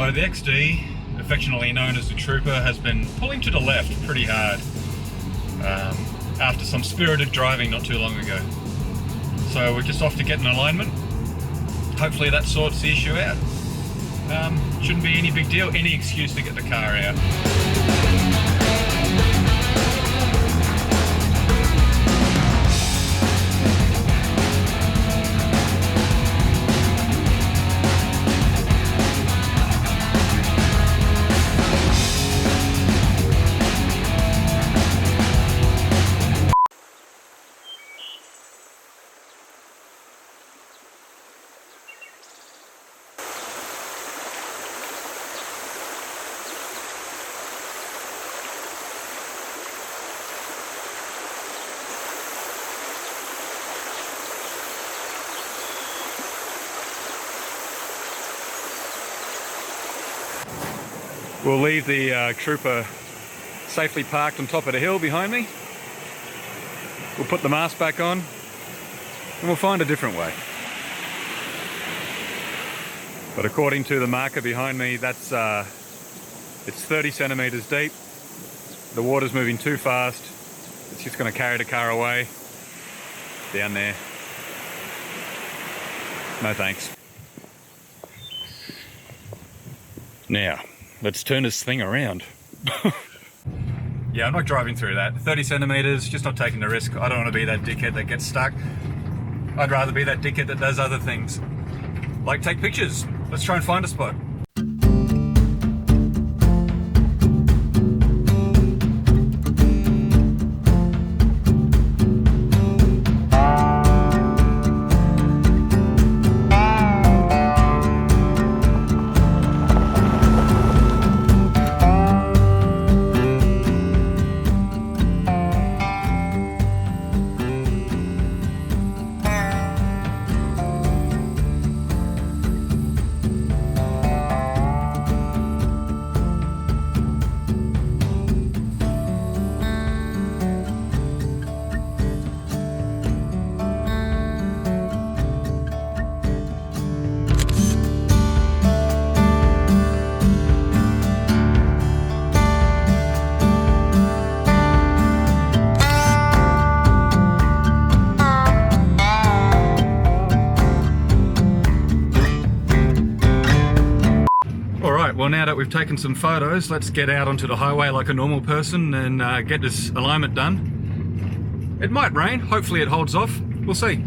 So the XD, affectionately known as the Trooper, has been pulling to the left pretty hard after some spirited driving not too long ago. So we're just off to get an alignment. Hopefully that sorts the issue out. Shouldn't be any big deal, any excuse to get the car out. We'll leave the Trooper safely parked on top of the hill behind me. We'll put the mask back on and we'll find a different way. But according to the marker behind me, that's it's 30 centimeters deep. The water's moving too fast. It's just going to carry the car away. Down there. No thanks. Now, let's turn this thing around. Yeah, I'm not driving through that. 30 centimeters, just not taking the risk. I don't want to be that dickhead that gets stuck. I'd rather be that dickhead that does other things. Like take pictures. Let's try and find a spot. Well, now that we've taken some photos, let's get out onto the highway like a normal person and get this alignment done. It might rain, hopefully it holds off, we'll see.